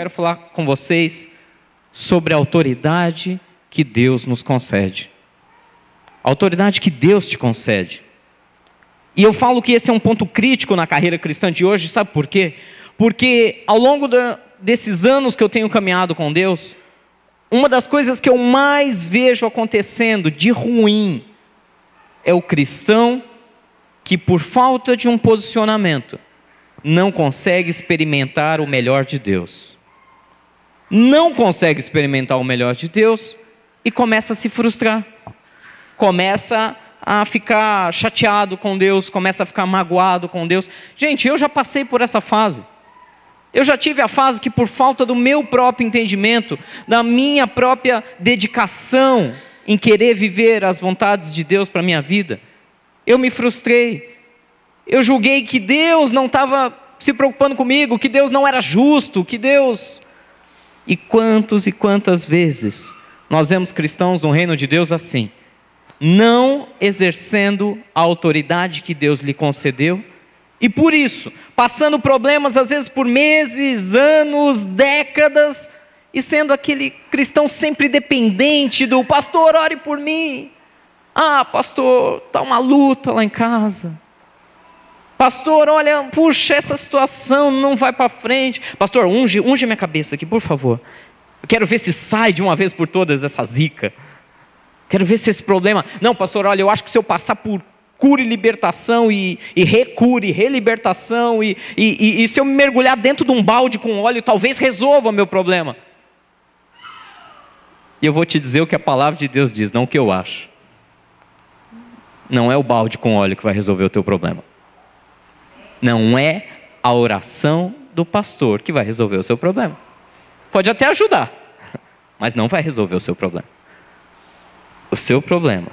quero falar com vocês sobre a autoridade que Deus nos concede. A autoridade que Deus te concede. E eu falo que esse é um ponto crítico na carreira cristã de hoje, sabe por quê? Porque ao longo desses anos que eu tenho caminhado com Deus, uma das coisas que eu mais vejo acontecendo de ruim é o cristão que, por falta de um posicionamento, não consegue experimentar o melhor de Deus. Não consegue experimentar o melhor de Deus e começa a se frustrar. Começa a ficar chateado com Deus, começa a ficar magoado com Deus. Gente, eu já passei por essa fase. Eu já tive a fase que, por falta do meu próprio entendimento, da minha própria dedicação em querer viver as vontades de Deus para a minha vida, eu me frustrei. Eu julguei que Deus não estava se preocupando comigo, que Deus não era justo, que Deus... E quantas vezes nós vemos cristãos no reino de Deus assim, não exercendo a autoridade que Deus lhe concedeu, e por isso, passando problemas às vezes por meses, anos, décadas, e sendo aquele cristão sempre dependente do pastor, ore por mim. Ah, pastor, está uma luta lá em casa. Pastor, olha, puxa, essa situação não vai para frente. Pastor, unge minha cabeça aqui, por favor. Eu quero ver se sai de uma vez por todas essa zica. Quero ver se esse problema... Não, pastor, olha, eu acho que se eu passar por cura e libertação e recura e relibertação e se eu me mergulhar dentro de um balde com óleo, talvez resolva meu problema. E eu vou te dizer o que a palavra de Deus diz, não o que eu acho. Não é o balde com óleo que vai resolver o teu problema. Não é a oração do pastor que vai resolver o seu problema. Pode até ajudar, mas não vai resolver o seu problema. O seu problema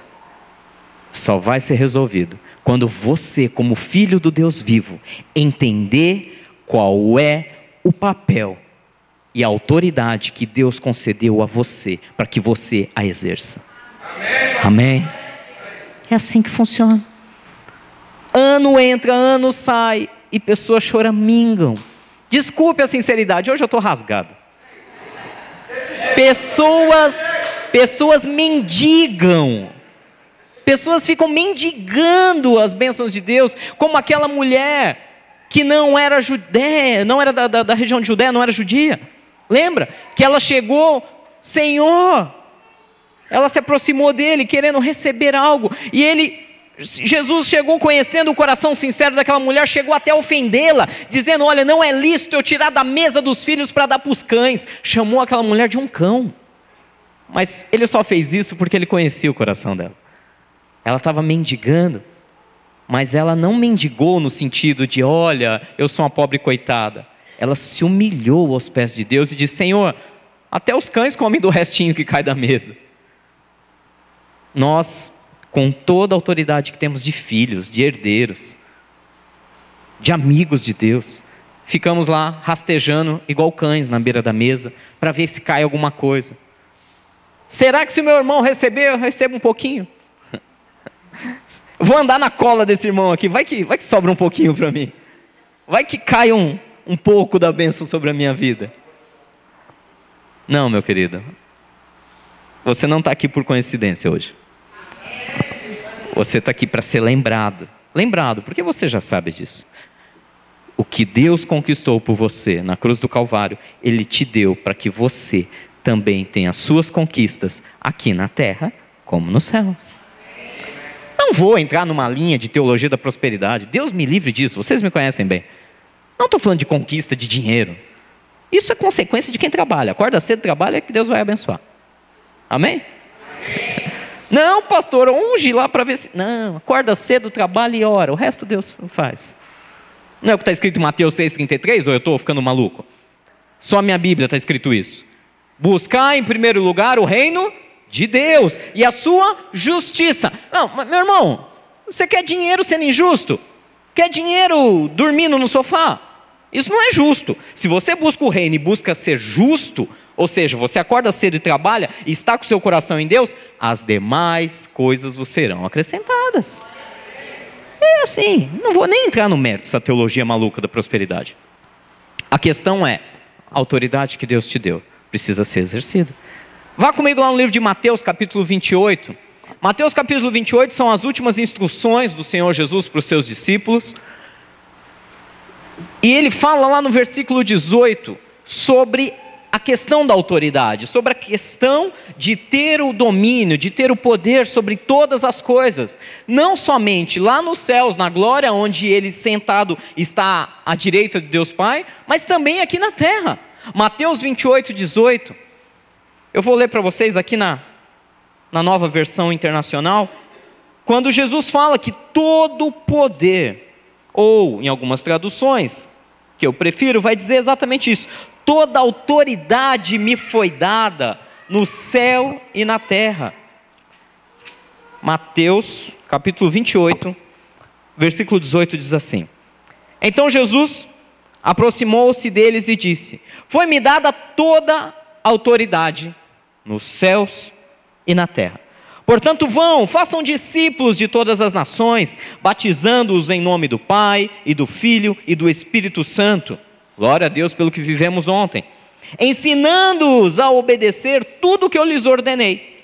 só vai ser resolvido quando você, como filho do Deus vivo, entender qual é o papel e a autoridade que Deus concedeu a você, para que você a exerça. Amém? É assim que funciona. Ano entra, ano sai, e pessoas choramingam. Desculpe a sinceridade, hoje eu estou rasgado. Pessoas mendigam. Pessoas ficam mendigando as bênçãos de Deus, como aquela mulher que não era judeia, não era da região de Judéia, não era judia. Lembra? Que ela chegou, Senhor, ela se aproximou dele, querendo receber algo, e Jesus chegou conhecendo o coração sincero daquela mulher, chegou até a ofendê-la, dizendo, olha, não é lícito eu tirar da mesa dos filhos para dar para os cães. Chamou aquela mulher de um cão. Mas ele só fez isso porque ele conhecia o coração dela. Ela estava mendigando, mas ela não mendigou no sentido de, olha, eu sou uma pobre coitada. Ela se humilhou aos pés de Deus e disse, Senhor, até os cães comem do restinho que cai da mesa. Nós, com toda a autoridade que temos de filhos, de herdeiros, de amigos de Deus, ficamos lá rastejando igual cães na beira da mesa, para ver se cai alguma coisa. Será que se o meu irmão receber, eu recebo um pouquinho? Vou andar na cola desse irmão aqui, vai que sobra um pouquinho para mim. Vai que cai um pouco da bênção sobre a minha vida. Não, meu querido. Você não está aqui por coincidência hoje. Você está aqui para ser lembrado. Lembrado, porque você já sabe disso. O que Deus conquistou por você na cruz do Calvário, Ele te deu para que você também tenha as suas conquistas aqui na terra, como nos céus. Não vou entrar numa linha de teologia da prosperidade. Deus me livre disso, vocês me conhecem bem. Não estou falando de conquista de dinheiro. Isso é consequência de quem trabalha. Acorda cedo, trabalha, que Deus vai abençoar. Amém? Amém. Não, pastor, unge lá para ver se... Não, acorda cedo, trabalha e ora. O resto Deus faz. Não é o que está escrito em Mateus 6,33? Ou eu estou ficando maluco? Só a minha Bíblia está escrito isso. Buscar em primeiro lugar o reino de Deus e a sua justiça. Não, meu irmão, você quer dinheiro sendo injusto? Quer dinheiro dormindo no sofá? Isso não é justo. Se você busca o reino e busca ser justo, ou seja, você acorda cedo e trabalha e está com o seu coração em Deus, as demais coisas vos serão acrescentadas. É assim, não vou nem entrar no mérito dessa teologia maluca da prosperidade. A questão é, a autoridade que Deus te deu precisa ser exercida. Vá comigo lá no livro de Mateus, capítulo 28. Mateus, capítulo 28, são as últimas instruções do Senhor Jesus para os seus discípulos. E ele fala lá no versículo 18 sobre a questão da autoridade, sobre a questão de ter o domínio, de ter o poder sobre todas as coisas. Não somente lá nos céus, na glória, onde ele sentado está à direita de Deus Pai, mas também aqui na terra. Mateus 28, 18. Eu vou ler para vocês aqui na nova versão internacional. Quando Jesus fala que todo o poder, ou em algumas traduções, que eu prefiro, vai dizer exatamente isso: toda autoridade me foi dada no céu e na terra. Mateus, capítulo 28, versículo 18 diz assim: Então Jesus aproximou-se deles e disse: Foi-me dada toda a autoridade nos céus e na terra. Portanto, vão, façam discípulos de todas as nações, batizando-os em nome do Pai, e do Filho, e do Espírito Santo. Glória a Deus pelo que vivemos ontem. Ensinando-os a obedecer tudo o que eu lhes ordenei.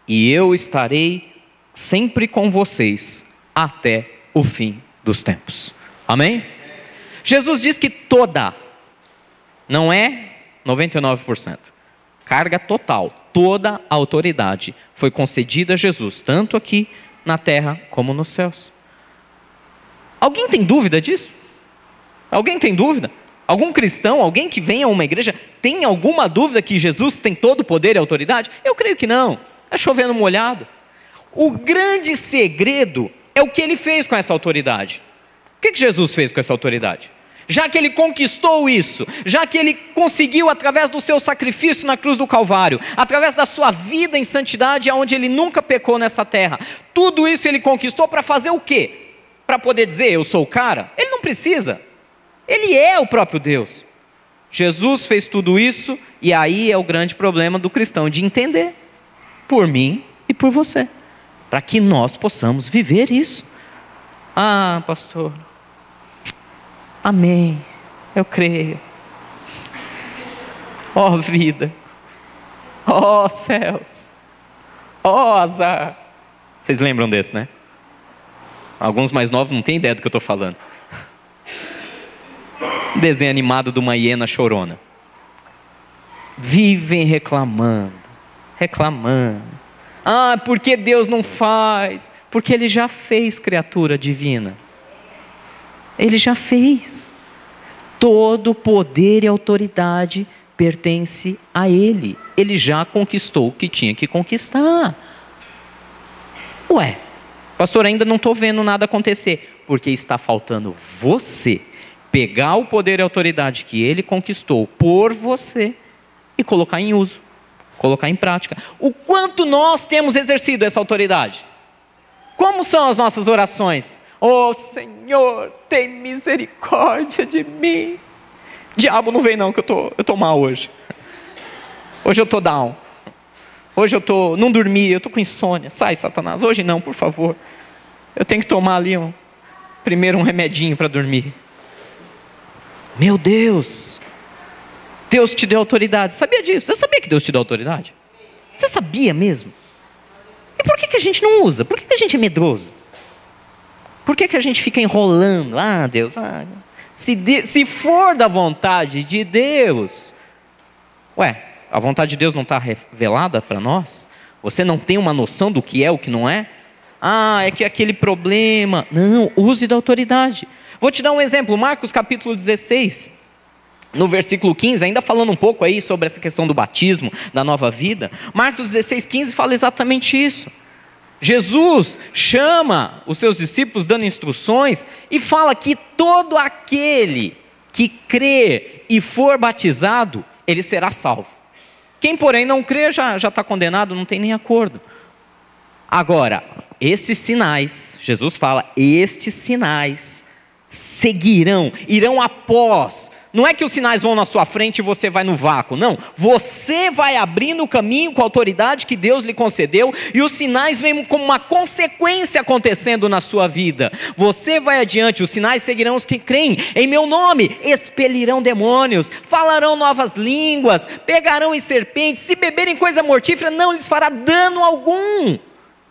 E eu estarei sempre com vocês, até o fim dos tempos. Amém? Jesus diz que toda, não é 99%. Carga total, toda a autoridade foi concedida a Jesus, tanto aqui na terra como nos céus. Alguém tem dúvida disso? Alguém tem dúvida? Algum cristão, alguém que venha a uma igreja, tem alguma dúvida que Jesus tem todo o poder e autoridade? Eu creio que não, é chovendo molhado. O grande segredo é o que ele fez com essa autoridade. O que Jesus fez com essa autoridade? Já que ele conquistou isso, já que ele conseguiu através do seu sacrifício na cruz do Calvário, através da sua vida em santidade, onde ele nunca pecou nessa terra, tudo isso ele conquistou para fazer o quê? Para poder dizer, eu sou o cara? Ele não precisa, ele é o próprio Deus. Jesus fez tudo isso, e aí é o grande problema do cristão, de entender, por mim e por você, para que nós possamos viver isso. Ah, pastor, amém, eu creio. Ó vida, ó céus, ó azar. Vocês lembram desse, né? Alguns mais novos não têm ideia do que eu estou falando. Desenho animado de uma hiena chorona. Vivem reclamando. Ah, porque Deus não faz? Porque Ele já fez, criatura divina. Ele já fez. Todo poder e autoridade pertence a Ele. Ele já conquistou o que tinha que conquistar. Ué, pastor, ainda não estou vendo nada acontecer. Porque está faltando você pegar o poder e a autoridade que Ele conquistou por você e colocar em uso, colocar em prática. O quanto nós temos exercido essa autoridade? Como são as nossas orações? Oh Senhor, tem misericórdia de mim. Diabo, não vem não, que eu tô mal hoje. Hoje eu tô down. Hoje não dormi, eu tô com insônia. Sai, Satanás, hoje não, por favor. Eu tenho que tomar ali primeiro um remedinho para dormir. Meu Deus, Deus te deu autoridade. Sabia disso? Você sabia que Deus te deu autoridade? Você sabia mesmo? E por que a gente não usa? Por que a gente é medroso? Por que a gente fica enrolando? Ah, Deus, se for da vontade de Deus. Ué, a vontade de Deus não está revelada para nós? Você não tem uma noção do que é, o que não é? Ah, é que aquele problema. Não, use da autoridade. Vou te dar um exemplo, Marcos capítulo 16, no versículo 15, ainda falando um pouco aí sobre essa questão do batismo, da nova vida. Marcos 16, 15 fala exatamente isso. Jesus chama os seus discípulos dando instruções e fala que todo aquele que crer e for batizado, ele será salvo. Quem porém não crer já está condenado, não tem nem acordo. Agora, estes sinais, Jesus fala, estes sinais seguirão, irão após Não é que os sinais vão na sua frente e você vai no vácuo, não. Você vai abrindo o caminho com a autoridade que Deus lhe concedeu, e os sinais vêm como uma consequência acontecendo na sua vida. Você vai adiante, os sinais seguirão os que creem em meu nome, expelirão demônios, falarão novas línguas, pegarão em serpentes, se beberem coisa mortífera não lhes fará dano algum.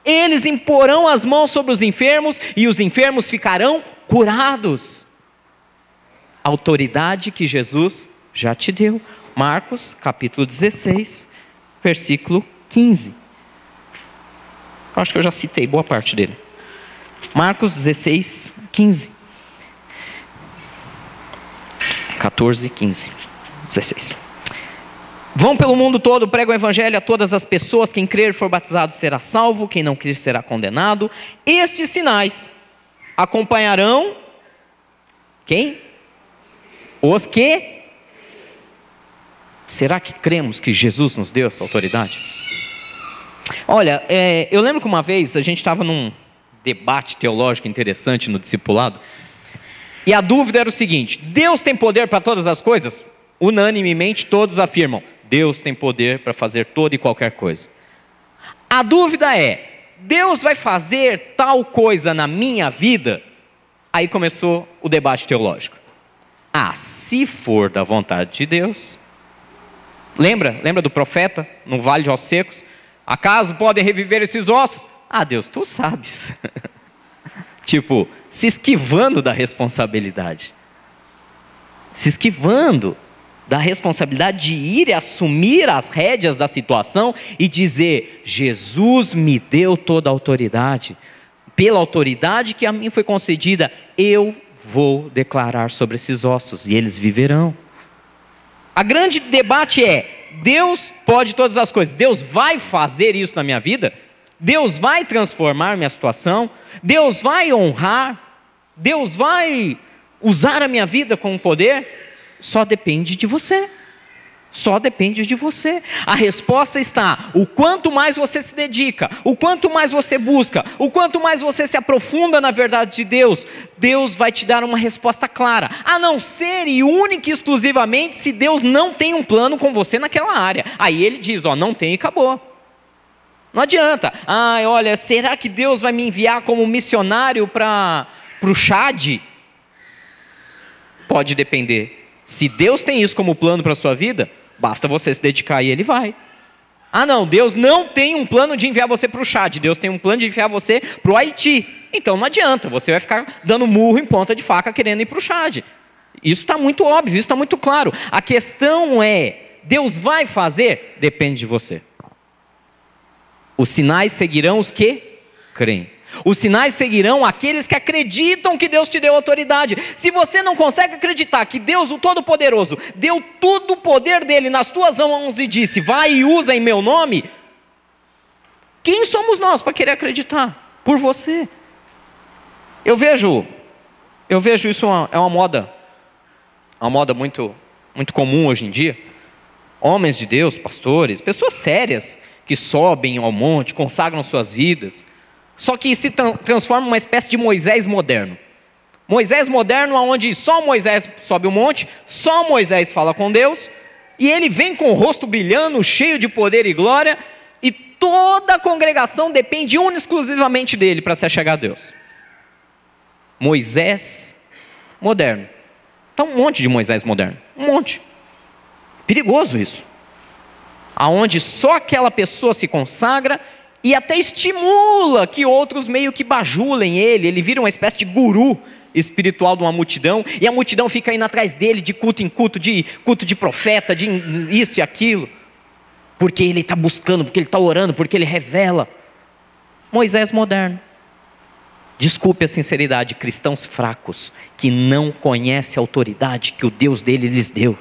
Eles imporão as mãos sobre os enfermos e os enfermos ficarão curados. Autoridade que Jesus já te deu. Marcos capítulo 16, versículo 15. Acho que eu já citei boa parte dele. Marcos 16, 15. 14, 15, 16. Vão pelo mundo todo, pregam o evangelho a todas as pessoas. Quem crer e for batizado será salvo, quem não crer será condenado. Estes sinais acompanharão quem? Os que? Será que cremos que Jesus nos deu essa autoridade? Olha, eu lembro que uma vez a gente estava num debate teológico interessante no discipulado, e a dúvida era o seguinte: Deus tem poder para todas as coisas? Unanimemente todos afirmam: Deus tem poder para fazer toda e qualquer coisa. A dúvida é: Deus vai fazer tal coisa na minha vida? Aí começou o debate teológico. Se for da vontade de Deus. Lembra do profeta no vale de ossos secos? Acaso podem reviver esses ossos? Deus, tu sabes. Tipo, se esquivando da responsabilidade. Se esquivando da responsabilidade de ir e assumir as rédeas da situação e dizer: Jesus me deu toda a autoridade. Pela autoridade que a mim foi concedida, eu vou declarar sobre esses ossos e eles viverão. A grande debate é: Deus pode todas as coisas, Deus vai fazer isso na minha vida? Deus vai transformar minha situação? Deus vai honrar? Deus vai usar a minha vida com poder? Só depende de você. Só depende de você. A resposta está: o quanto mais você se dedica, o quanto mais você busca, o quanto mais você se aprofunda na verdade de Deus, Deus vai te dar uma resposta clara, a não ser e única e exclusivamente se Deus não tem um plano com você naquela área. Aí ele diz: não tem e acabou. Não adianta. Olha, será que Deus vai me enviar como missionário para o Chad? Pode depender. Se Deus tem isso como plano para a sua vida, basta você se dedicar e Ele vai. Não, Deus não tem um plano de enviar você para o Chad, Deus tem um plano de enviar você para o Haiti. Então não adianta, você vai ficar dando murro em ponta de faca querendo ir para o Chad. Isso está muito óbvio, isso está muito claro. A questão é: Deus vai fazer? Depende de você. Os sinais seguirão os que creem. Os sinais seguirão aqueles que acreditam que Deus te deu autoridade. Se você não consegue acreditar que Deus, o Todo-Poderoso, deu todo o poder dele nas tuas mãos e disse: vai e usa em meu nome, quem somos nós para querer acreditar por você? Eu vejo isso é uma moda muito, muito comum hoje em dia. Homens de Deus, pastores, pessoas sérias que sobem ao monte, consagram suas vidas, só que se transforma em uma espécie de Moisés moderno. Moisés moderno, onde só Moisés sobe o monte, só Moisés fala com Deus, e ele vem com o rosto brilhando, cheio de poder e glória, e toda a congregação depende exclusivamente dele para se achegar a Deus. Moisés moderno. Então um monte de Moisés moderno, um monte. Perigoso isso. Aonde só aquela pessoa se consagra e até estimula que outros meio que bajulem ele vira uma espécie de guru espiritual de uma multidão, e a multidão fica indo atrás dele de culto em culto, de culto de profeta, de isso e aquilo, porque ele está buscando, porque ele está orando, porque ele revela. Moisés moderno. Desculpe a sinceridade, cristãos fracos, que não conhecem a autoridade que o Deus dele lhes deu.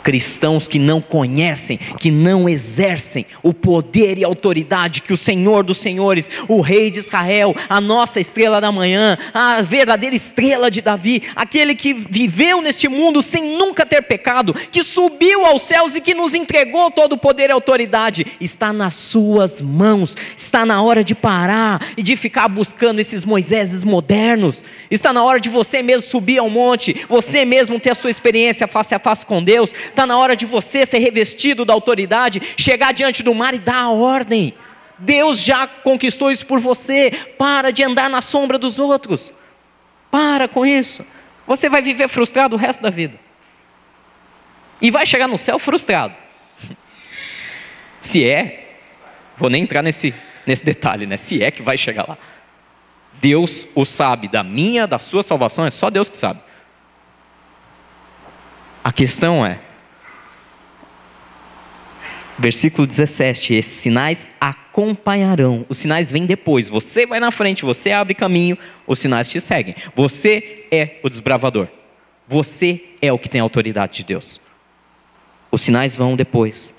Cristãos que não conhecem, que não exercem o poder e autoridade que o Senhor dos Senhores, o Rei de Israel, a nossa estrela da manhã, a verdadeira estrela de Davi, aquele que viveu neste mundo sem nunca ter pecado, que subiu aos céus e que nos entregou todo o poder e autoridade, está nas suas mãos. Está na hora de parar e de ficar buscando esses Moiséses modernos. Está na hora de você mesmo subir ao monte, você mesmo ter a sua experiência face a face com Deus. Está na hora de você ser revestido da autoridade, chegar diante do mar e dar a ordem. Deus já conquistou isso por você. Para de andar na sombra dos outros. Para com isso. Você vai viver frustrado o resto da vida. E vai chegar no céu frustrado. Se é, vou nem entrar nesse detalhe, né? Se é que vai chegar lá. Deus o sabe, da minha, da sua salvação, é só Deus que sabe. A questão é, versículo 17, esses sinais acompanharão. Os sinais vêm depois, você vai na frente, você abre caminho, os sinais te seguem. Você é o desbravador, você é o que tem a autoridade de Deus. Os sinais vão depois.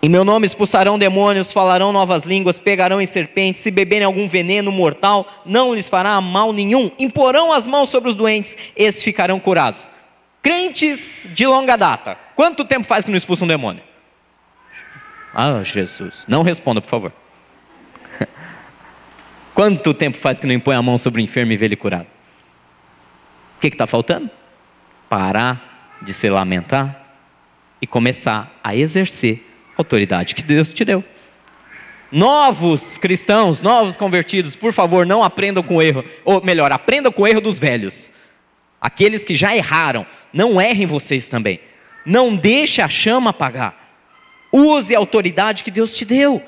Em meu nome expulsarão demônios, falarão novas línguas, pegarão em serpentes, se beberem algum veneno mortal, não lhes fará mal nenhum. Imporão as mãos sobre os doentes, esses ficarão curados. Crentes de longa data, quanto tempo faz que não expulsa um demônio? Ah, Jesus, não responda, por favor. Quanto tempo faz que não impõe a mão sobre o enfermo e vê ele curado? O que está faltando? Parar de se lamentar e começar a exercer a autoridade que Deus te deu. Novos cristãos, novos convertidos, por favor, não aprendam com o erro, ou melhor, aprendam com o erro dos velhos. Aqueles que já erraram, não errem vocês também. Não deixe a chama apagar. Use a autoridade que Deus te deu.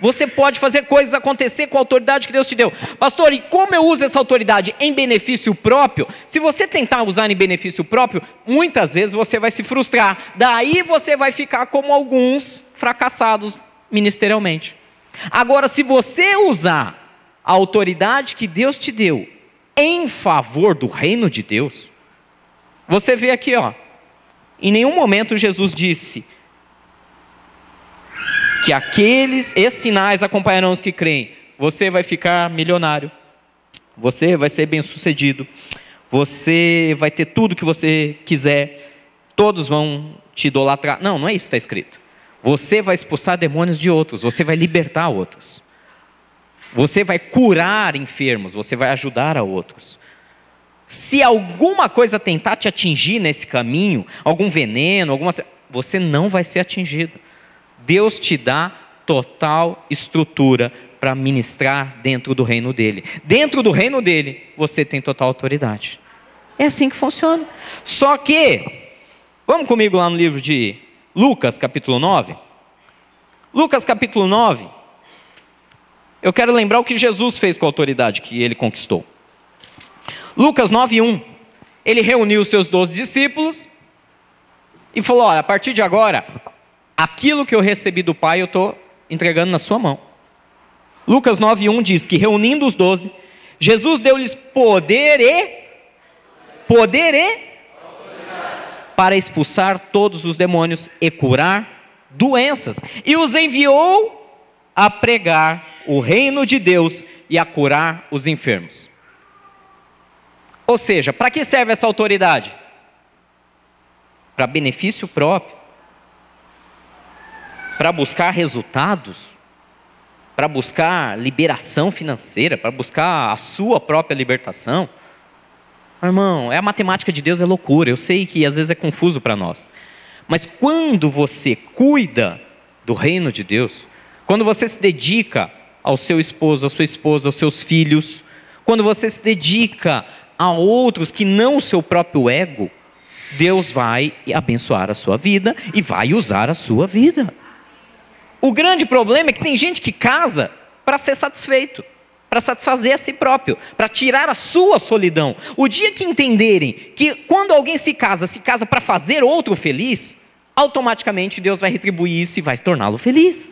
Você pode fazer coisas acontecer com a autoridade que Deus te deu. Pastor, e como eu uso essa autoridade em benefício próprio? Se você tentar usar em benefício próprio, muitas vezes você vai se frustrar. Daí você vai ficar como alguns fracassados ministerialmente. Agora, se você usar a autoridade que Deus te deu em favor do reino de Deus, você vê aqui, ó, em nenhum momento Jesus disse que esses sinais acompanharão os que creem. Você vai ficar milionário, você vai ser bem sucedido, você vai ter tudo que você quiser, todos vão te idolatrar. Não, não é isso que está escrito. Você vai expulsar demônios de outros, você vai libertar outros, você vai curar enfermos, você vai ajudar a outros. Se alguma coisa tentar te atingir nesse caminho, algum veneno, você não vai ser atingido. Deus te dá total estrutura para ministrar dentro do reino dele. Dentro do reino dele, você tem total autoridade. É assim que funciona. Só que, vamos comigo lá no livro de Lucas, capítulo 9. Lucas, capítulo 9. Eu quero lembrar o que Jesus fez com a autoridade que ele conquistou. Lucas 9:1. Ele reuniu os seus 12 discípulos e falou: olha, a partir de agora, aquilo que eu recebi do Pai, eu estou entregando na sua mão. Lucas 9:1 diz que, reunindo os 12, Jesus deu-lhes poder para expulsar todos os demônios e curar doenças. E os enviou a pregar o reino de Deus e a curar os enfermos. Ou seja, para que serve essa autoridade? Para benefício próprio. Para buscar resultados, para buscar liberação financeira, para buscar a sua própria libertação. Irmão, a matemática de Deus é loucura, eu sei que às vezes é confuso para nós. Mas quando você cuida do reino de Deus, quando você se dedica ao seu esposo, à sua esposa, aos seus filhos, quando você se dedica a outros que não o seu próprio ego, Deus vai abençoar a sua vida e vai usar a sua vida. O grande problema é que tem gente que casa para ser satisfeito, para satisfazer a si próprio, para tirar a sua solidão. O dia que entenderem que quando alguém se casa para fazer outro feliz, automaticamente Deus vai retribuir isso e vai torná-lo feliz.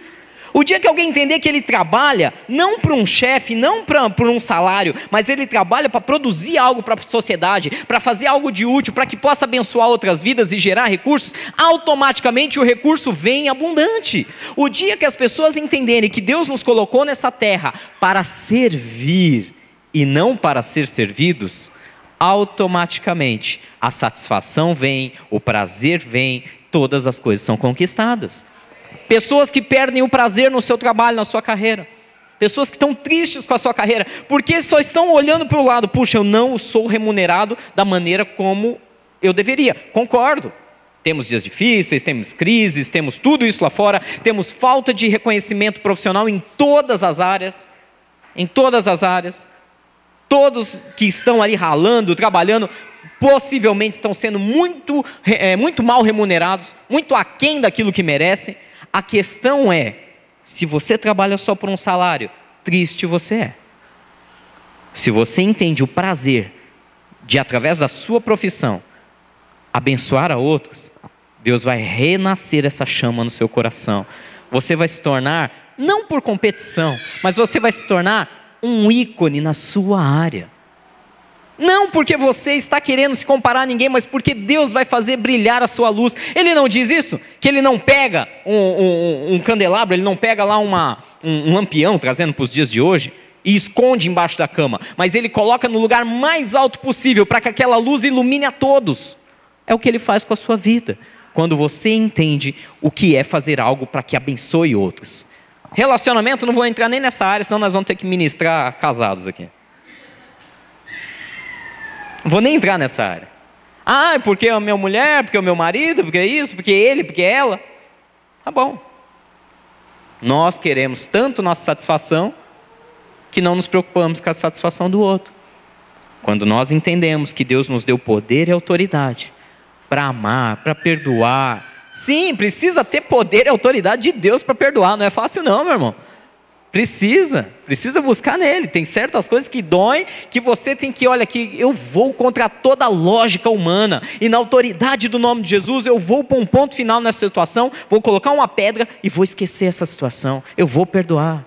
O dia que alguém entender que ele trabalha, não para um chefe, não por um salário, mas ele trabalha para produzir algo para a sociedade, para fazer algo de útil, para que possa abençoar outras vidas e gerar recursos, automaticamente o recurso vem abundante. O dia que as pessoas entenderem que Deus nos colocou nessa terra para servir e não para ser servidos, automaticamente a satisfação vem, o prazer vem, todas as coisas são conquistadas. Pessoas que perdem o prazer no seu trabalho, na sua carreira. Pessoas que estão tristes com a sua carreira, porque só estão olhando para o lado, puxa, eu não sou remunerado da maneira como eu deveria. Concordo. Temos dias difíceis, temos crises, temos tudo isso lá fora, temos falta de reconhecimento profissional em todas as áreas. Em todas as áreas. Todos que estão ali ralando, trabalhando, possivelmente estão sendo muito mal remunerados, muito aquém daquilo que merecem. A questão é, se você trabalha só por um salário, triste você é. Se você entende o prazer de, através da sua profissão, abençoar a outros, Deus vai renascer essa chama no seu coração. Você vai se tornar, não por competição, mas você vai se tornar um ícone na sua área. Não porque você está querendo se comparar a ninguém, mas porque Deus vai fazer brilhar a sua luz. Ele não diz isso? Que ele não pega um candelabro, ele não pega lá um lampião, trazendo para os dias de hoje, e esconde embaixo da cama, mas ele coloca no lugar mais alto possível, para que aquela luz ilumine a todos. É o que ele faz com a sua vida, quando você entende o que é fazer algo para que abençoe outros. Relacionamento, não vou entrar nem nessa área, senão nós vamos ter que ministrar casados aqui. Não vou nem entrar nessa área. Ah, porque é a minha mulher, porque é o meu marido, porque é isso, porque é ele, porque é ela. Tá bom. Nós queremos tanto nossa satisfação, que não nos preocupamos com a satisfação do outro. Quando nós entendemos que Deus nos deu poder e autoridade para amar, para perdoar. Sim, precisa ter poder e autoridade de Deus para perdoar. Não é fácil não, meu irmão. Precisa buscar nele. Tem certas coisas que doem, que você tem que, olha aqui, eu vou contra toda a lógica humana, e na autoridade do nome de Jesus, eu vou pôr um ponto final nessa situação, vou colocar uma pedra e vou esquecer essa situação, eu vou perdoar.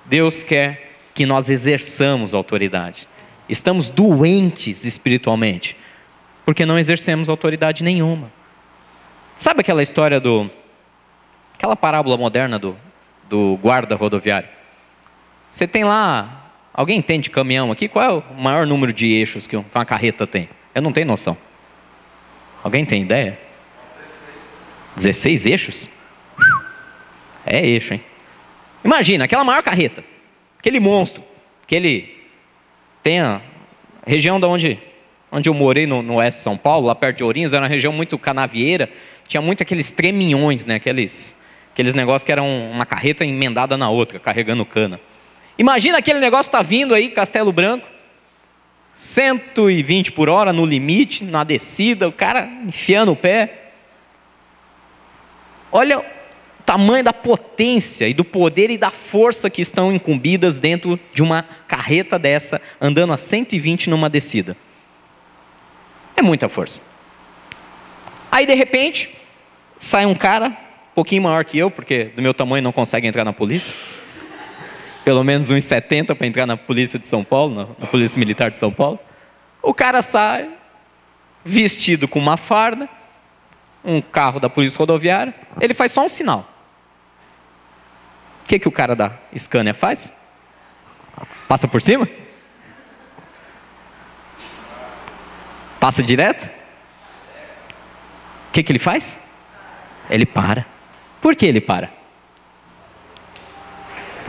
Deus quer que nós exerçamos a autoridade. Estamos doentes espiritualmente, porque não exercemos autoridade nenhuma. Sabe aquela história aquela parábola moderna do guarda rodoviário? Você tem lá, alguém entende de caminhão aqui? Qual é o maior número de eixos que uma carreta tem? Eu não tenho noção. Alguém tem ideia? 16 eixos? É eixo, hein? Imagina, aquela maior carreta, aquele monstro, tem a região da onde eu morei no oeste de São Paulo, lá perto de Ourinhos, era uma região muito canavieira, tinha muito aqueles treminhões, né? Aqueles negócios que eram uma carreta emendada na outra, carregando cana. Imagina aquele negócio está vindo aí, Castelo Branco, 120 por hora no limite, na descida, o cara enfiando o pé. Olha o tamanho da potência e do poder e da força que estão incumbidas dentro de uma carreta dessa, andando a 120 numa descida. É muita força. Aí de repente, sai um cara, um pouquinho maior que eu, porque do meu tamanho não consegue entrar na polícia. Pelo menos uns 70 para entrar na polícia de São Paulo, na polícia militar de São Paulo. O cara sai, vestido com uma farda, um carro da polícia rodoviária, ele faz só um sinal. O que o cara da Scania faz? Passa por cima? Passa direto? O que ele faz? Ele para. Por que ele para?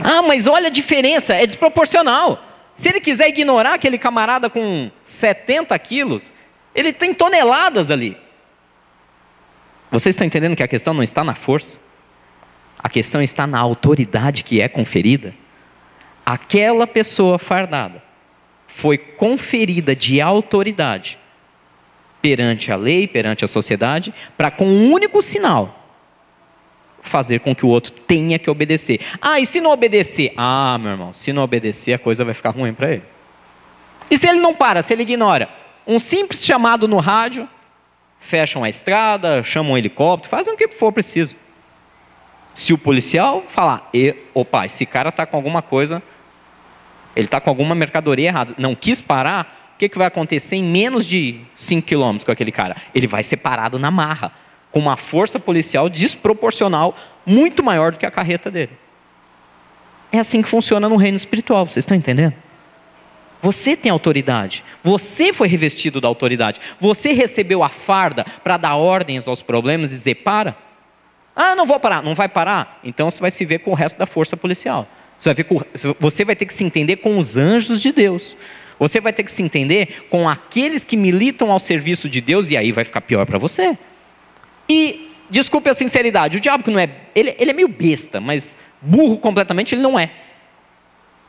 Ah, mas olha a diferença, é desproporcional. Se ele quiser ignorar aquele camarada com 70 quilos, ele tem toneladas ali. Vocês estão entendendo que a questão não está na força? A questão está na autoridade que é conferida. Aquela pessoa fardada foi conferida de autoridade perante a lei, perante a sociedade, para com um único sinal fazer com que o outro tenha que obedecer. Ah, e se não obedecer? Ah, meu irmão, se não obedecer a coisa vai ficar ruim para ele. E se ele não para, se ele ignora? Um simples chamado no rádio, fecham a estrada, chamam um helicóptero, fazem o que for preciso. Se o policial falar, opa, esse cara está com alguma coisa, ele está com alguma mercadoria errada, não quis parar, o que vai acontecer em menos de 5 quilômetros com aquele cara? Ele vai ser parado na marra, com uma força policial desproporcional, muito maior do que a carreta dele. É assim que funciona no reino espiritual, vocês estão entendendo? Você tem autoridade, você foi revestido da autoridade, você recebeu a farda para dar ordens aos problemas e dizer, para. Ah, não vou parar. Não vai parar? Então você vai se ver com o resto da força policial. Você vai ter que se entender com os anjos de Deus. Você vai ter que se entender com aqueles que militam ao serviço de Deus, e aí vai ficar pior para você. E, desculpe a sinceridade, o diabo que não é... Ele é meio besta, mas burro completamente ele não é.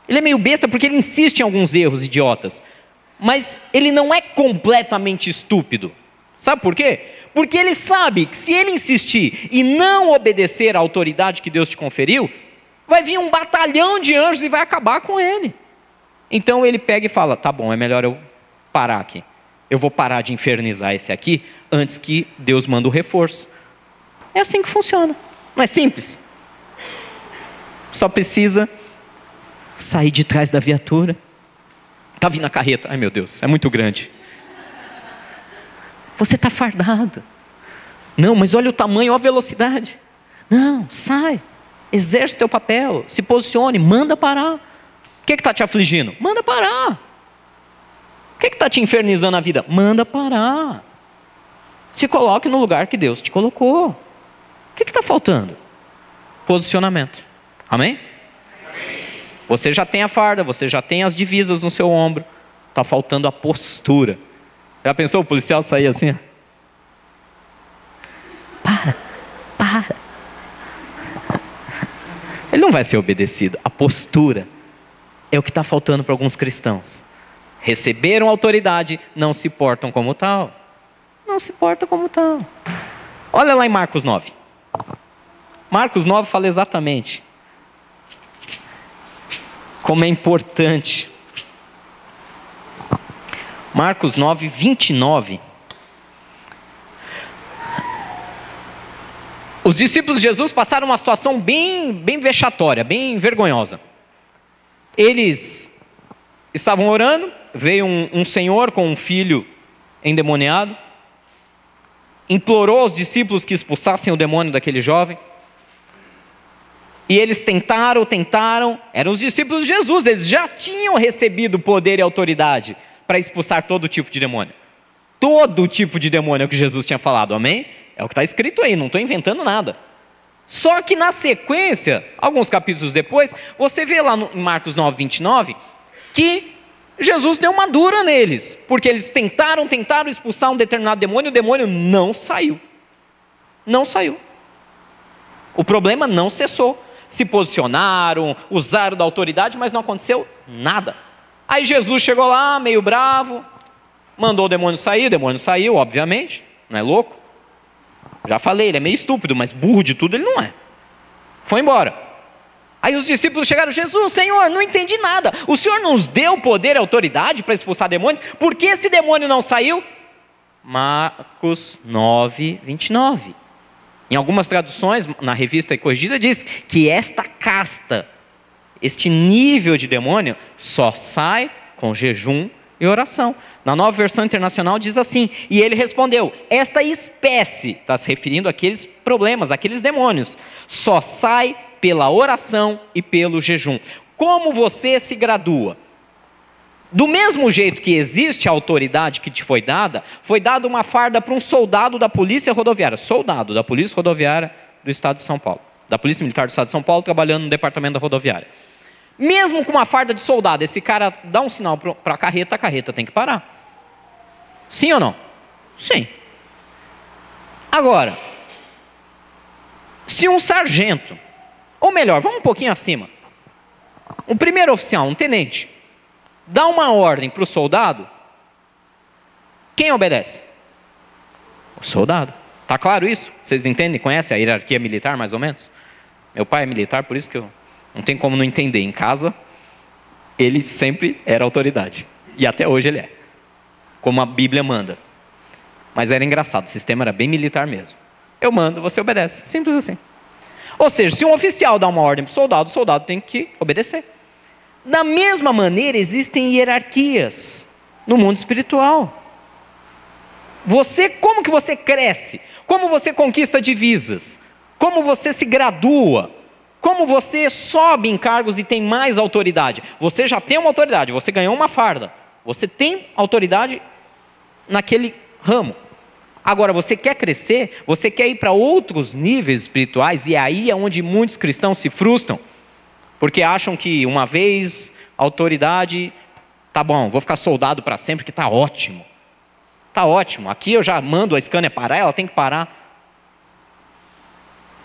Ele é meio besta porque ele insiste em alguns erros idiotas. Mas ele não é completamente estúpido. Sabe por quê? Porque ele sabe que se ele insistir e não obedecer à autoridade que Deus te conferiu, vai vir um batalhão de anjos e vai acabar com ele. Então ele pega e fala, tá bom, é melhor eu parar aqui. Eu vou parar de infernizar esse aqui antes que Deus manda o reforço. É assim que funciona. Não é simples? Só precisa sair de trás da viatura. Está vindo a carreta. Ai meu Deus, é muito grande. Você está fardado. Não, mas olha o tamanho, olha a velocidade. Não, sai. Exerce teu papel. Se posicione, manda parar. O que está te afligindo? Manda parar. O que está te infernizando a vida? Manda parar. Se coloque no lugar que Deus te colocou. O que está faltando? Posicionamento. Amém? Amém? Você já tem a farda, você já tem as divisas no seu ombro. Está faltando a postura. Já pensou o policial sair assim? Para. Ele não vai ser obedecido. A postura é o que está faltando para alguns cristãos. Receberam autoridade, não se portam como tal. Não se portam como tal. Olha lá em Marcos 9. Marcos 9 fala exatamente como é importante. Marcos 9, 29. Os discípulos de Jesus passaram uma situação bem vexatória, bem vergonhosa. Eles estavam orando, veio um senhor com um filho endemoniado, implorou aos discípulos que expulsassem o demônio daquele jovem. E eles tentaram, eram os discípulos de Jesus, eles já tinham recebido poder e autoridade para expulsar todo tipo de demônio. Todo tipo de demônio é o que Jesus tinha falado, amém? É o que está escrito aí, não estou inventando nada. Só que na sequência, alguns capítulos depois, você vê lá em Marcos 9, 29, que Jesus deu uma dura neles, porque eles tentaram expulsar um determinado demônio, e o demônio não saiu. Não saiu. O problema não cessou. Se posicionaram, usaram da autoridade, mas não aconteceu nada. Aí Jesus chegou lá, meio bravo, mandou o demônio saiu, obviamente, não é louco? Já falei, ele é meio estúpido, mas burro de tudo ele não é. Foi embora. Aí os discípulos chegaram, Jesus, Senhor, não entendi nada. O Senhor nos deu poder e autoridade para expulsar demônios, por que esse demônio não saiu? Marcos 9, 29. Em algumas traduções, na Revista Corrigida, diz que esta casta, este nível de demônio, só sai com jejum e oração. Na Nova Versão Internacional diz assim, e ele respondeu, esta espécie, está se referindo àqueles problemas, àqueles demônios, só sai pela oração e pelo jejum. Como você se gradua? Do mesmo jeito que existe a autoridade que te foi dada uma farda para um soldado da Polícia Rodoviária, soldado da Polícia Rodoviária do Estado de São Paulo, da Polícia Militar do Estado de São Paulo, trabalhando no departamento da rodoviária. Mesmo com uma farda de soldado, esse cara dá um sinal para a carreta tem que parar. Sim ou não? Sim. Agora, se um sargento, ou melhor, vamos um pouquinho acima, um primeiro oficial, um tenente, dá uma ordem para o soldado, quem obedece? O soldado. Está claro isso? Vocês entendem? Conhecem a hierarquia militar mais ou menos? Meu pai é militar, por isso que eu não tenho como não entender. Em casa, ele sempre era autoridade. E até hoje ele é. Como a Bíblia manda. Mas era engraçado, o sistema era bem militar mesmo. Eu mando, você obedece. Simples assim. Ou seja, se um oficial dá uma ordem para o soldado tem que obedecer. Da mesma maneira, existem hierarquias no mundo espiritual. Como que você cresce? Como você conquista divisas? Como você se gradua? Como você sobe em cargos e tem mais autoridade? Você já tem uma autoridade, você ganhou uma farda. Você tem autoridade naquele ramo. Agora, você quer crescer, você quer ir para outros níveis espirituais, e aí é onde muitos cristãos se frustram, porque acham que uma vez a autoridade, tá bom, vou ficar soldado para sempre, que tá ótimo. Tá ótimo, aqui eu já mando a Scania parar, ela tem que parar.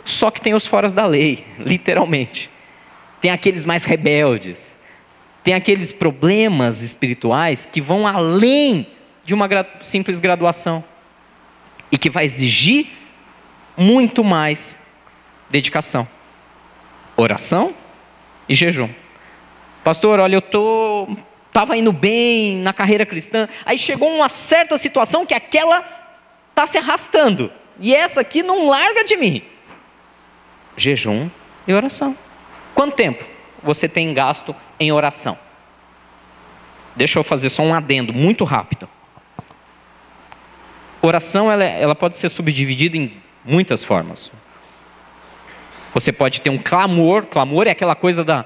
Só que tem os foras da lei, literalmente. Tem aqueles mais rebeldes. Tem aqueles problemas espirituais que vão além de uma simples graduação. E que vai exigir muito mais dedicação. Oração e jejum. Pastor, olha, eu estava indo bem na carreira cristã. Aí chegou uma certa situação que aquela está se arrastando. E essa aqui não larga de mim. Jejum e oração. Quanto tempo você tem gasto em oração? Deixa eu fazer só um adendo muito rápido. Oração ela pode ser subdividida em muitas formas. Você pode ter um clamor. Clamor é aquela coisa da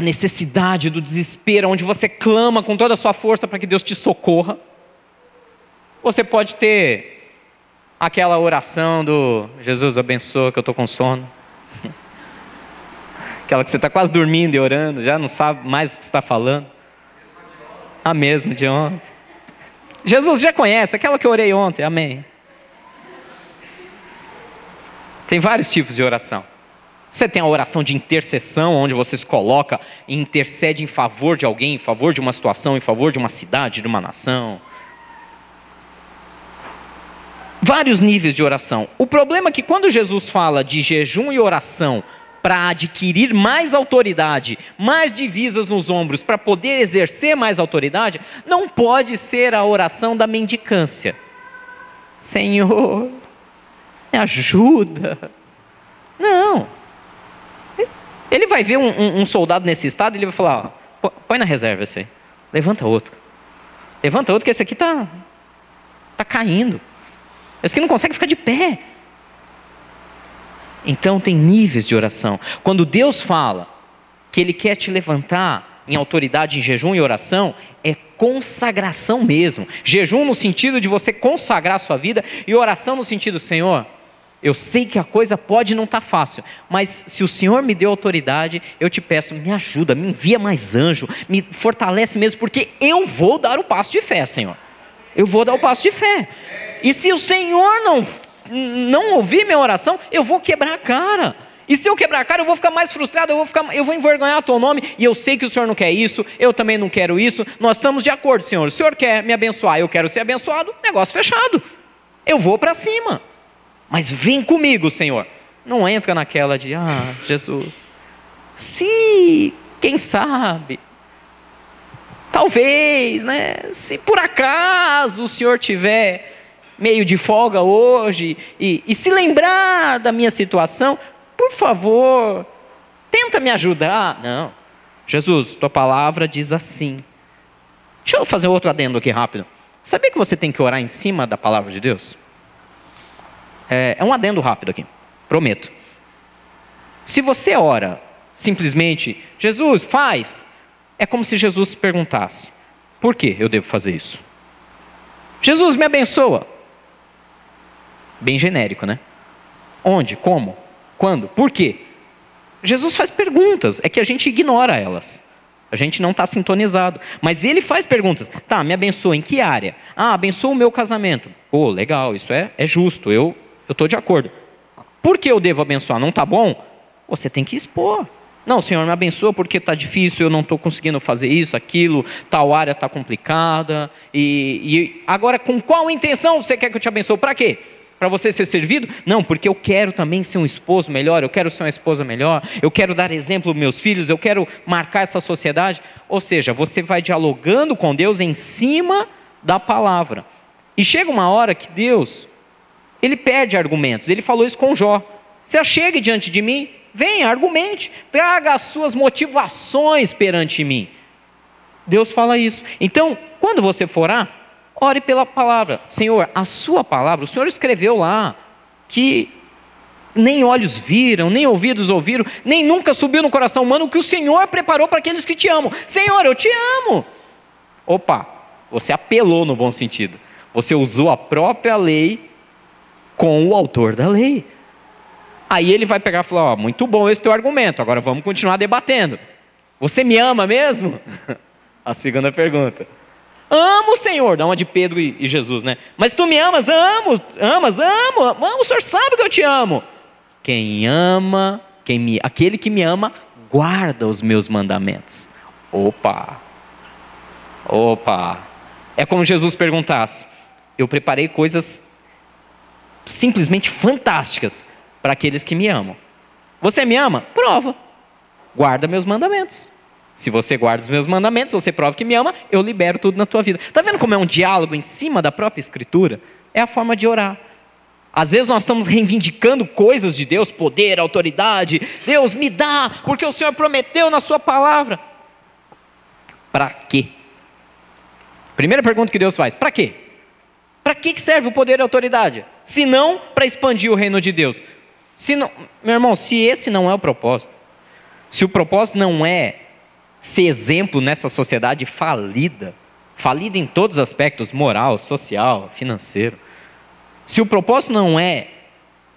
necessidade, do desespero, onde você clama com toda a sua força para que Deus te socorra. Você pode ter aquela oração do Jesus abençoa que eu estou com sono. Aquela que você está quase dormindo e orando, já não sabe mais o que você está falando. A mesma de ontem. Jesus já conhece, aquela que eu orei ontem, amém. Tem vários tipos de oração. Você tem a oração de intercessão, onde você se coloca e intercede em favor de alguém, em favor de uma situação, em favor de uma cidade, de uma nação. Vários níveis de oração. O problema é que quando Jesus fala de jejum e oração para adquirir mais autoridade, mais divisas nos ombros, para poder exercer mais autoridade, não pode ser a oração da mendicância. Senhor, me ajuda. Não. Ele vai ver um soldado nesse estado e ele vai falar, põe na reserva esse aí. Levanta outro. Levanta outro que esse aqui está caindo. Esse aqui não consegue ficar de pé. Então tem níveis de oração. Quando Deus fala que Ele quer te levantar em autoridade em jejum e oração, é consagração mesmo. Jejum no sentido de você consagrar a sua vida, e oração no sentido, Senhor, eu sei que a coisa pode não estar fácil, mas se o Senhor me deu autoridade, eu te peço, me ajuda, me envia mais anjo, me fortalece mesmo, porque eu vou dar o passo de fé, Senhor. Eu vou dar o passo de fé. E se o Senhor não ouvir minha oração, eu vou quebrar a cara. E se eu quebrar a cara, eu vou ficar mais frustrado, eu vou envergonhar o teu nome, e eu sei que o Senhor não quer isso, eu também não quero isso, nós estamos de acordo, Senhor. O Senhor quer me abençoar, eu quero ser abençoado, negócio fechado. Eu vou para cima. Mas vem comigo, Senhor. Não entra naquela de, Jesus, se, quem sabe, talvez, né? Se por acaso o Senhor tiver meio de folga hoje, e se lembrar da minha situação, por favor, tenta me ajudar. Não, Jesus, tua palavra diz assim. Deixa eu fazer outro adendo aqui rápido. Sabia que você tem que orar em cima da palavra de Deus? É um adendo rápido aqui, prometo. Se você ora simplesmente, Jesus, faz, é como se Jesus perguntasse, por que eu devo fazer isso? Jesus, me abençoa. Bem genérico, né? Onde? Como? Quando? Por quê? Jesus faz perguntas, é que a gente ignora elas. A gente não está sintonizado. Mas ele faz perguntas. Tá, me abençoa em que área? Abençoa o meu casamento. Pô, legal, isso é justo, eu estou de acordo. Por que eu devo abençoar? Não está bom? Você tem que expor. Não, Senhor, me abençoa porque está difícil, eu não estou conseguindo fazer isso, aquilo, tal área está complicada. E agora, com qual intenção você quer que eu te abençoe? Para quê? Para você ser servido? Não, porque eu quero também ser um esposo melhor, eu quero ser uma esposa melhor, eu quero dar exemplo aos meus filhos, eu quero marcar essa sociedade. Ou seja, você vai dialogando com Deus em cima da palavra. E chega uma hora que Deus, Ele perde argumentos. Ele falou isso com Jó. se achegue diante de mim, venha, argumente, traga as suas motivações perante mim. Deus fala isso. Então, quando você for orar, ore pela palavra. Senhor, a sua palavra, o Senhor escreveu lá, que nem olhos viram, nem ouvidos ouviram, nem nunca subiu no coração humano o que o Senhor preparou para aqueles que te amam. Senhor, eu te amo. Opa, você apelou no bom sentido. Você usou a própria lei com o autor da lei. Aí ele vai pegar e falar, ó, muito bom esse teu argumento, agora vamos continuar debatendo. Você me ama mesmo? A segunda pergunta. Amo, Senhor, da onde Pedro e Jesus, né? Mas tu me amas? Amo, amo, o Senhor sabe que eu te amo. Quem ama, aquele que me ama, guarda os meus mandamentos. Opa, é como Jesus perguntasse, eu preparei coisas simplesmente fantásticas para aqueles que me amam. Você me ama? Prova, guarda meus mandamentos. Se você guarda os meus mandamentos, você prova que me ama, eu libero tudo na tua vida. Está vendo como é um diálogo em cima da própria Escritura? É a forma de orar. Às vezes nós estamos reivindicando coisas de Deus, poder, autoridade. Deus me dá, porque o Senhor prometeu na sua palavra. Para quê? Primeira pergunta que Deus faz, para quê? Para que serve o poder e a autoridade? Se não, para expandir o reino de Deus. Se não, meu irmão, se esse não é o propósito, se o propósito não é ser exemplo nessa sociedade falida em todos os aspectos, moral, social, financeiro, se o propósito não é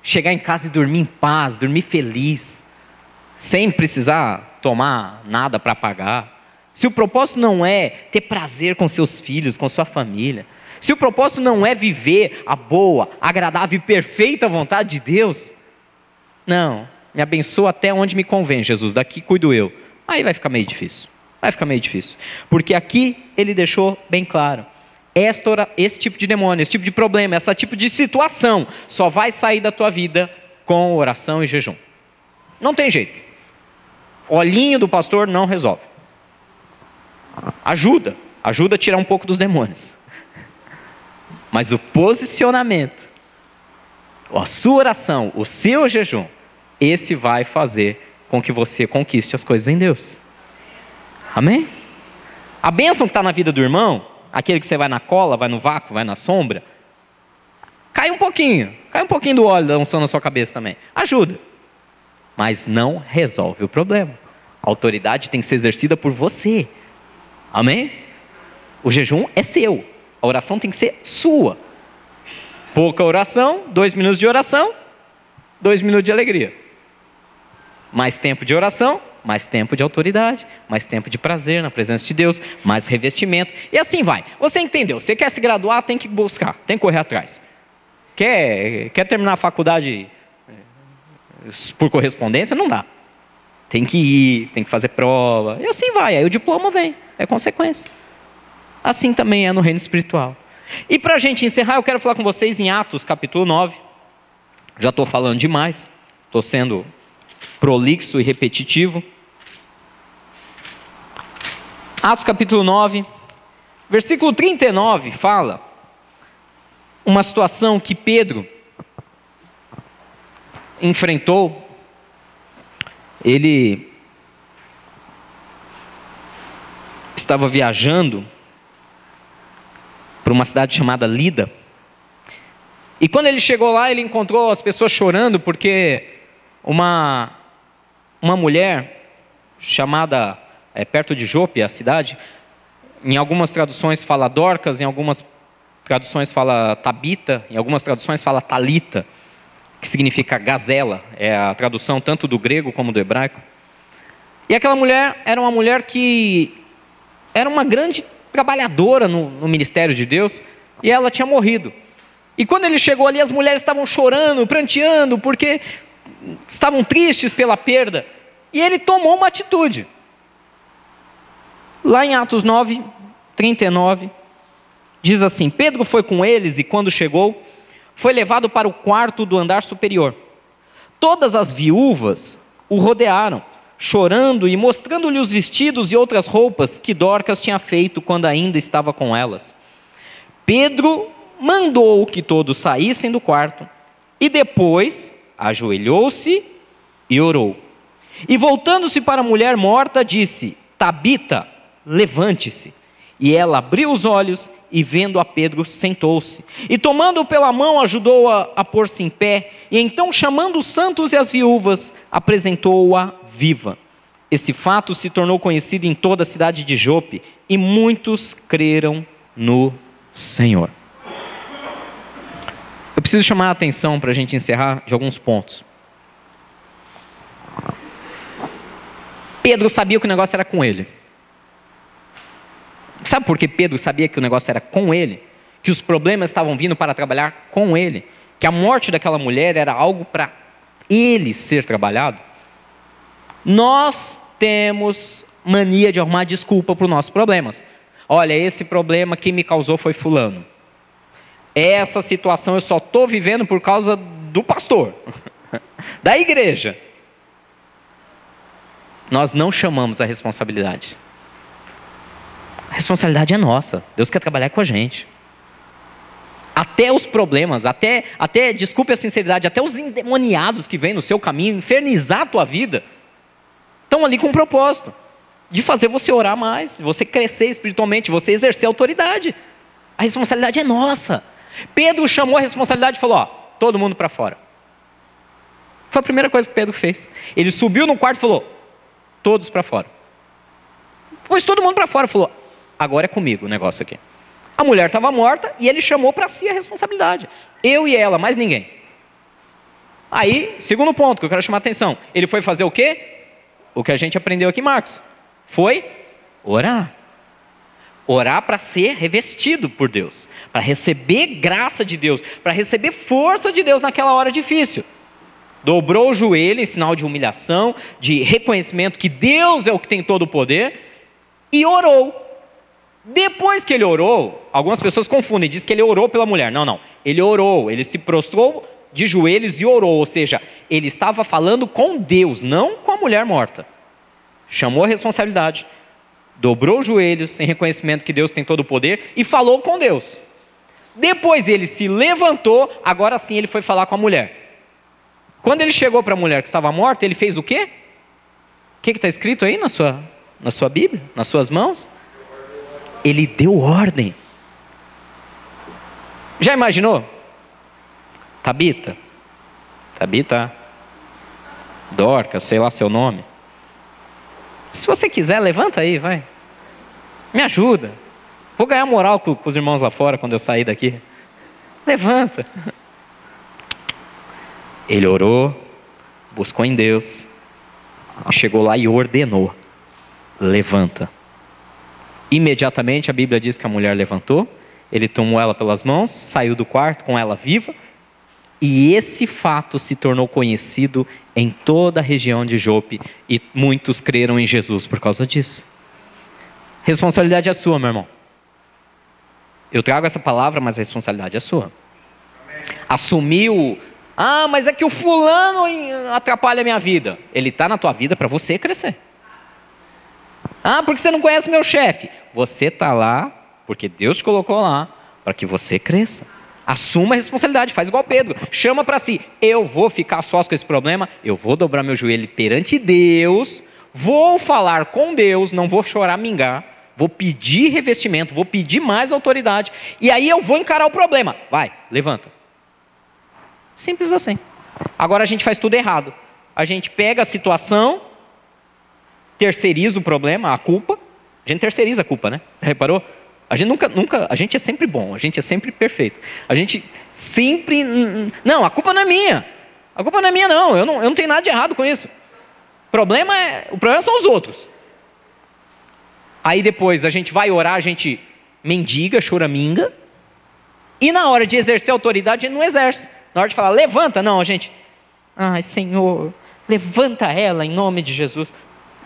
chegar em casa e dormir em paz, dormir feliz, sem precisar tomar nada para pagar, se o propósito não é ter prazer com seus filhos, com sua família, se o propósito não é viver a boa, agradável e perfeita vontade de Deus, não, me abençoa até onde me convém, Jesus, daqui cuido eu. Aí vai ficar meio difícil, porque aqui ele deixou bem claro, esse tipo de demônio, esse tipo de problema, esse tipo de situação, só vai sair da tua vida com oração e jejum. Não tem jeito, olhinho do pastor não resolve, ajuda a tirar um pouco dos demônios, mas o posicionamento, a sua oração, o seu jejum, esse vai fazer com que você conquiste as coisas em Deus. Amém? A bênção que está na vida do irmão, aquele que você vai na cola, vai no vácuo, vai na sombra, cai um pouquinho do óleo da unção na sua cabeça também, ajuda, mas não resolve o problema. A autoridade tem que ser exercida por você. Amém? O jejum é seu, a oração tem que ser sua. Pouca oração, 2 minutos de oração, 2 minutos de alegria. Mais tempo de oração, mais tempo de autoridade, mais tempo de prazer na presença de Deus, mais revestimento, e assim vai. Você entendeu, você quer se graduar, tem que buscar, tem que correr atrás. Quer terminar a faculdade por correspondência? Não dá. Tem que ir, tem que fazer prova, e assim vai, aí o diploma vem, é consequência. Assim também é no reino espiritual. E para a gente encerrar, eu quero falar com vocês em Atos capítulo 9, já estou falando demais, estou sendo prolixo e repetitivo. Atos capítulo 9, versículo 39 fala uma situação que Pedro enfrentou. Ele estava viajando para uma cidade chamada Lida, e quando ele chegou lá, ele encontrou as pessoas chorando, porque uma mulher chamada, perto de Jope, a cidade, em algumas traduções fala Dorcas, em algumas traduções fala Tabita, em algumas traduções fala Talita, que significa gazela, é a tradução tanto do grego como do hebraico. E aquela mulher era uma mulher que era uma grande trabalhadora no ministério de Deus, e ela tinha morrido. E quando ele chegou ali, as mulheres estavam chorando, pranteando, porque estavam tristes pela perda, e ele tomou uma atitude. Lá em Atos 9, 39, diz assim: Pedro foi com eles, e quando chegou, foi levado para o quarto do andar superior. Todas as viúvas o rodearam, chorando e mostrando-lhe os vestidos e outras roupas que Dorcas tinha feito quando ainda estava com elas. Pedro mandou que todos saíssem do quarto, e depois ajoelhou-se e orou. E voltando-se para a mulher morta, disse: Tabita, levante-se. E ela abriu os olhos e, vendo a Pedro, sentou-se. E tomando-o pela mão, ajudou-a a pôr-se em pé. E então, chamando os santos e as viúvas, apresentou-a viva. Esse fato se tornou conhecido em toda a cidade de Jope, e muitos creram no Senhor. Eu preciso chamar a atenção para a gente encerrar de alguns pontos. Pedro sabia que o negócio era com ele. Sabe por que Pedro sabia que o negócio era com ele? Que os problemas estavam vindo para trabalhar com ele? Que a morte daquela mulher era algo para ele ser trabalhado? Nós temos mania de arrumar desculpa para os nossos problemas. Olha, esse problema que me causou foi fulano. Essa situação eu só estou vivendo por causa do pastor, da igreja. Nós não chamamos a responsabilidade. A responsabilidade é nossa. Deus quer trabalhar com a gente. Até os problemas, até desculpe a sinceridade, até os endemoniados que vêm no seu caminho infernizar a tua vida, estão ali com um propósito de fazer você orar mais, você crescer espiritualmente, você exercer autoridade. A responsabilidade é nossa. Pedro chamou a responsabilidade e falou: ó, todo mundo para fora. Foi a primeira coisa que Pedro fez. Ele subiu no quarto e falou: todos para fora. Pôs todo mundo para fora e falou: agora é comigo o negócio aqui. A mulher estava morta e ele chamou para si a responsabilidade. Eu e ela, mais ninguém. Aí, segundo ponto que eu quero chamar a atenção. Ele foi fazer o quê? O que a gente aprendeu aqui em Marcos. Foi orar. Orar para ser revestido por Deus. Para receber graça de Deus. Para receber força de Deus naquela hora difícil. Dobrou o joelho em sinal de humilhação, de reconhecimento que Deus é o que tem todo o poder. E orou. Depois que ele orou, algumas pessoas confundem, diz que ele orou pela mulher. Não, não. Ele orou, ele se prostrou de joelhos e orou. Ou seja, ele estava falando com Deus, não com a mulher morta. Chamou a responsabilidade, dobrou os joelhos em reconhecimento que Deus tem todo o poder e falou com Deus. Depois ele se levantou, agora sim ele foi falar com a mulher. Quando ele chegou para a mulher que estava morta, ele fez o quê? O que está escrito aí na sua Bíblia, nas suas mãos? Ele deu ordem. Já imaginou? Tabita, Dorcas, sei lá seu nome. Se você quiser, levanta aí, vai. Me ajuda. Vou ganhar moral com os irmãos lá fora quando eu sair daqui. Levanta. Ele orou, buscou em Deus, chegou lá e ordenou: levanta. Imediatamente a Bíblia diz que a mulher levantou, ele tomou ela pelas mãos, saiu do quarto com ela viva, e esse fato se tornou conhecido em toda a região de Jope, e muitos creram em Jesus por causa disso. Responsabilidade é sua, meu irmão. Eu trago essa palavra, mas a responsabilidade é sua. Assumiu, mas é que o fulano atrapalha a minha vida. Ele está na tua vida para você crescer. Porque você não conhece meu chefe. Você está lá, porque Deus te colocou lá, para que você cresça. Assuma a responsabilidade, faz igual Pedro. Chama para si: eu vou ficar sós com esse problema, eu vou dobrar meu joelho perante Deus, vou falar com Deus, não vou choramingar, vou pedir revestimento, vou pedir mais autoridade, e aí eu vou encarar o problema. Vai, levanta. Simples assim. Agora a gente faz tudo errado. A gente pega a situação, terceiriza o problema, a culpa. A gente terceiriza a culpa, né? Reparou? A gente a gente é sempre bom, a gente é sempre perfeito. A gente sempre... Não, a culpa não é minha. A culpa não é minha, não. Eu não tenho nada de errado com isso. O problema são os outros. Aí depois a gente vai orar, a gente mendiga, choraminga. E na hora de exercer a autoridade, a gente não exerce. Na hora de falar, levanta, não, a gente... Ai, Senhor, levanta ela em nome de Jesus.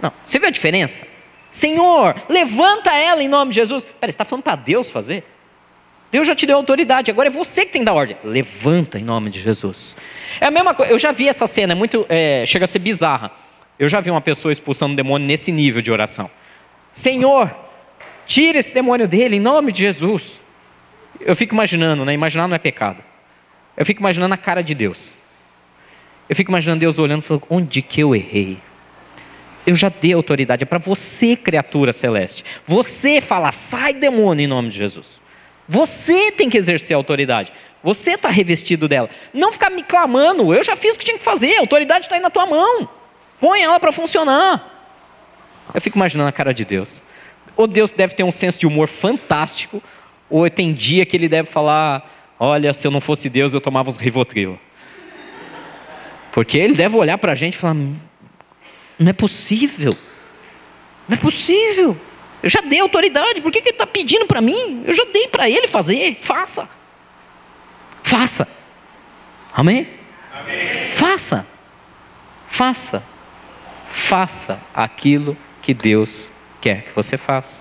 Não, você vê a diferença? Senhor, levanta ela em nome de Jesus. Peraí, você está falando para Deus fazer? Deus já te deu autoridade, agora é você que tem que dar ordem. Levanta em nome de Jesus. É a mesma coisa, eu já vi essa cena, chega a ser bizarra. Eu já vi uma pessoa expulsando um demônio nesse nível de oração. Senhor, tira esse demônio dele em nome de Jesus. Eu fico imaginando, né? Imaginar não é pecado. Eu fico imaginando a cara de Deus. Eu fico imaginando Deus olhando e falando, onde que eu errei? Eu já dei autoridade, é para você, criatura celeste. Você falar, sai demônio em nome de Jesus. Você tem que exercer a autoridade. Você está revestido dela. Não ficar me clamando, eu já fiz o que tinha que fazer, a autoridade está aí na tua mão. Põe ela para funcionar. Eu fico imaginando a cara de Deus. Ou Deus deve ter um senso de humor fantástico, ou tem dia que ele deve falar, olha, se eu não fosse Deus eu tomava uns Rivotril. Porque ele deve olhar para a gente e falar, não é possível. Não é possível. Eu já dei autoridade, por que ele está pedindo para mim? Eu já dei para ele fazer, faça. Faça. Amém? Amém. Faça. Faça. Faça aquilo que Deus quer que você faça.